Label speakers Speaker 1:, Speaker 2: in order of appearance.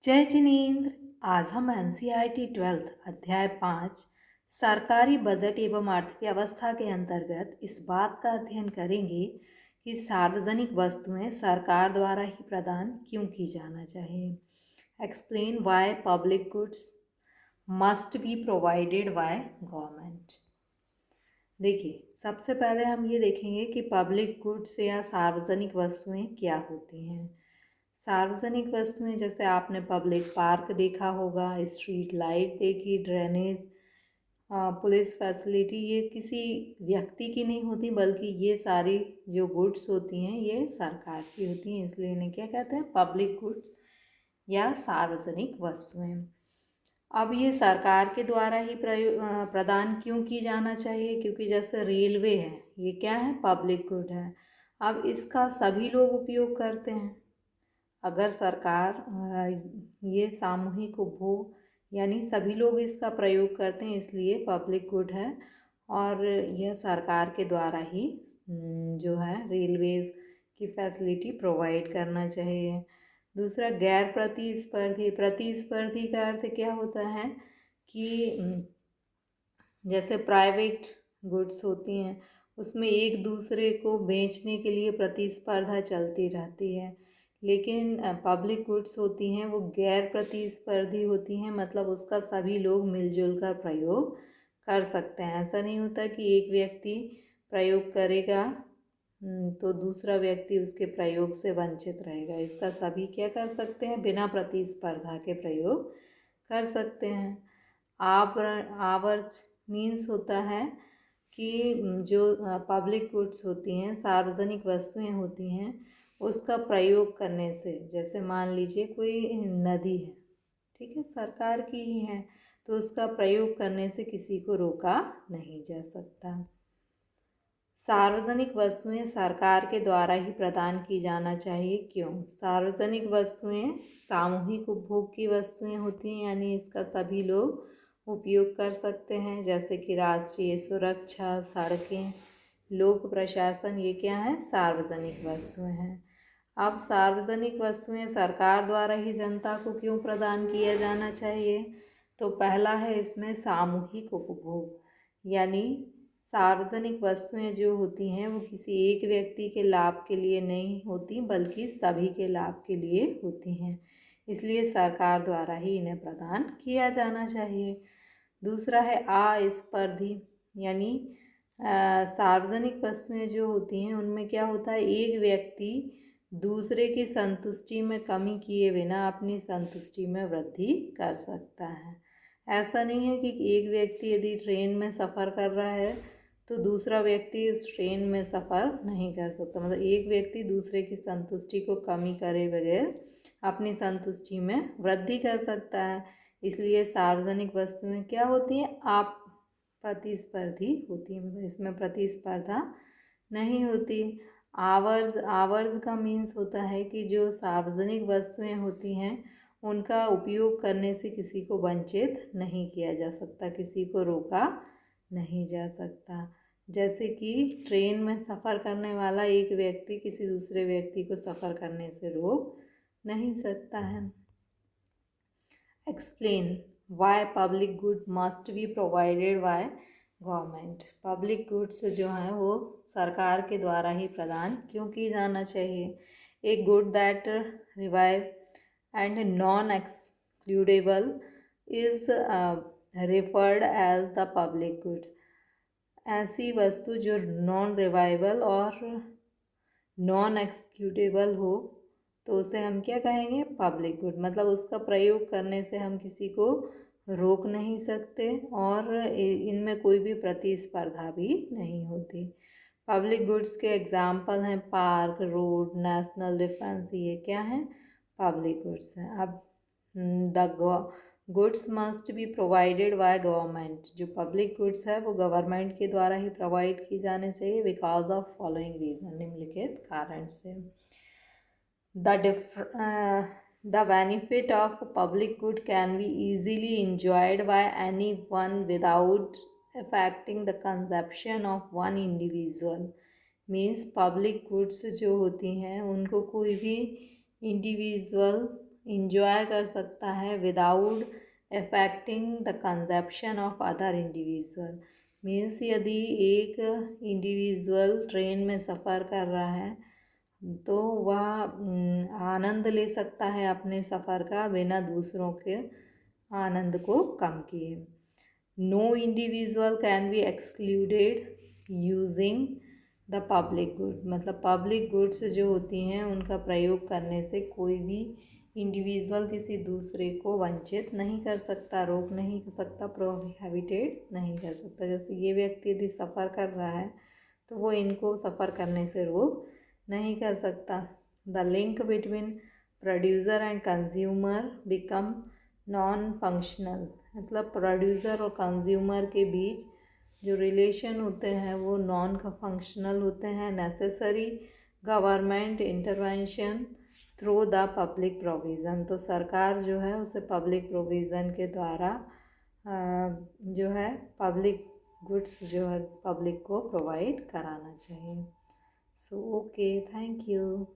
Speaker 1: जय जिनेन्द्र। आज हम एनसीईआरटी 12th अध्याय 5 सरकारी बजट एवं अर्थव्यवस्था के अंतर्गत इस बात का अध्ययन करेंगे कि सार्वजनिक वस्तुएं सरकार द्वारा ही प्रदान क्यों की जाना चाहिए। Explain why public goods must be provided by government. देखिए, सबसे पहले हम ये देखेंगे कि पब्लिक गुड्स या सार्वजनिक वस्तुएं क्या होती हैं। सार्वजनिक वस्तुएं जैसे आपने पब्लिक पार्क देखा होगा, स्ट्रीट लाइट देखी, ड्रेनेज, पुलिस फैसिलिटी, ये किसी व्यक्ति की नहीं होती बल्कि ये सारी जो गुड्स होती हैं ये सरकार की होती हैं, इसलिए इन्हें क्या कहते हैं, पब्लिक गुड्स या सार्वजनिक वस्तुएं। अब ये सरकार के द्वारा ही प्रदान क्यों की जाना चाहिए, क्योंकि जैसे रेलवे है, ये क्या है, पब्लिक गुड है। अब इसका सभी लोग उपयोग करते हैं। अगर सरकार ये सामूहिक उपभोग यानी सभी लोग इसका प्रयोग करते हैं, इसलिए पब्लिक गुड है और यह सरकार के द्वारा ही जो है रेलवेज की फैसिलिटी प्रोवाइड करना चाहिए। दूसरा, गैर प्रतिस्पर्धी। प्रतिस्पर्धी का अर्थ क्या होता है कि जैसे प्राइवेट गुड्स होती हैं उसमें एक दूसरे को बेचने के लिए प्रतिस्पर्धा चलती रहती है, लेकिन पब्लिक गुड्स होती हैं वो गैर प्रतिस्पर्धी होती हैं, मतलब उसका सभी लोग मिलजुल कर प्रयोग कर सकते हैं। ऐसा नहीं होता कि एक व्यक्ति प्रयोग करेगा तो दूसरा व्यक्ति उसके प्रयोग से वंचित रहेगा। इसका सभी क्या कर सकते हैं, बिना प्रतिस्पर्धा के प्रयोग कर सकते हैं। आवर्ज मीन्स होता है कि जो पब्लिक गुड्स होती हैं, सार्वजनिक वस्तुएं होती हैं, उसका प्रयोग करने से, जैसे मान लीजिए कोई नदी है, ठीक है, सरकार की ही है, तो उसका प्रयोग करने से किसी को रोका नहीं जा सकता। सार्वजनिक वस्तुएं सरकार के द्वारा ही प्रदान की जाना चाहिए, क्यों? सार्वजनिक वस्तुएं सामूहिक उपभोग की वस्तुएं होती हैं, यानी इसका सभी लोग उपयोग कर सकते हैं, जैसे कि राष्ट्रीय सुरक्षा, सड़कें, लोक प्रशासन, ये क्या है, सार्वजनिक वस्तुएं हैं। अब सार्वजनिक वस्तुएं सरकार द्वारा ही जनता को क्यों प्रदान किया जाना चाहिए? तो पहला है इसमें सामूहिक उपभोग, यानी सार्वजनिक वस्तुएं जो होती हैं वो किसी एक व्यक्ति के लाभ के लिए नहीं होती बल्कि सभी के लाभ के लिए होती हैं, इसलिए सरकार द्वारा ही इन्हें प्रदान किया जाना चाहिए। दूसरा है अस्पर्धी, यानी सार्वजनिक वस्तुएं जो होती हैं उनमें क्या होता है, एक व्यक्ति दूसरे की संतुष्टि में कमी किए बिना अपनी संतुष्टि में वृद्धि कर सकता है। ऐसा नहीं है कि एक व्यक्ति यदि ट्रेन में सफ़र कर रहा है तो दूसरा व्यक्ति इस ट्रेन में सफ़र नहीं कर सकता, मतलब एक व्यक्ति दूसरे की संतुष्टि को कमी करे बगैर अपनी संतुष्टि में वृद्धि कर सकता है, इसलिए सार्वजनिक वस्तुएं क्या होती हैं, आप प्रतिस्पर्धी होती है, मतलब इसमें प्रतिस्पर्धा नहीं होती। आवर्ज का मीन्स होता है कि जो सार्वजनिक वस्तुएं होती हैं उनका उपयोग करने से किसी को वंचित नहीं किया जा सकता, किसी को रोका नहीं जा सकता। जैसे कि ट्रेन में सफ़र करने वाला एक व्यक्ति किसी दूसरे व्यक्ति को सफ़र करने से रोक नहीं सकता है। Explain why public good must be provided by government. Public goods जो हैं वो सरकार के द्वारा ही प्रदान क्यों की जाना चाहिए। A good that revive and non excludable is referred as the public good. ऐसी वस्तु जो नॉन रिवाइवल और नॉन एक्सक्यूटेबल हो तो उसे हम क्या कहेंगे, पब्लिक गुड, मतलब उसका प्रयोग करने से हम किसी को रोक नहीं सकते और इनमें कोई भी प्रतिस्पर्धा भी नहीं होती। पब्लिक गुड्स के एग्जाम्पल हैं पार्क, रोड, नेशनल डिफेंस, ये क्या हैं, पब्लिक गुड्स हैं। अब the goods must be provided by government. जो पब्लिक गुड्स है वो गवर्नमेंट के द्वारा ही प्रोवाइड की जानी चाहिए बिकॉज ऑफ फॉलोइंग रीजन, निम्नलिखित कारण से। The benefit of public good can be easily enjoyed by anyone without affecting the consumption of one individual. Means public goods जो होती हैं उनको कोई भी इंडिविजुअल इंजॉय कर सकता है without affecting the consumption of other individual. Means यदि एक इंडिविजुअल ट्रेन में सफ़र कर रहा है तो वह आनंद ले सकता है अपने सफ़र का बिना दूसरों के आनंद को कम किए। No individual can be excluded using the public good, मतलब पब्लिक गुड्स जो होती हैं उनका प्रयोग करने से कोई भी इंडिविजुअल किसी दूसरे को वंचित नहीं कर सकता, रोक नहीं कर सकता, प्रोहिबिटेड नहीं कर सकता। जैसे ये व्यक्ति यदि सफ़र कर रहा है तो वो इनको सफ़र करने से रोक नहीं कर सकता। The link between producer and consumer become non functional, मतलब प्रोड्यूसर और कंज्यूमर के बीच जो रिलेशन होते हैं वो नॉन फंक्शनल होते हैं। Necessary government intervention through the public provision, तो सरकार जो है उसे पब्लिक प्रोविज़न के द्वारा जो है पब्लिक गुड्स जो है पब्लिक को प्रोवाइड कराना चाहिए। So okay, thank you.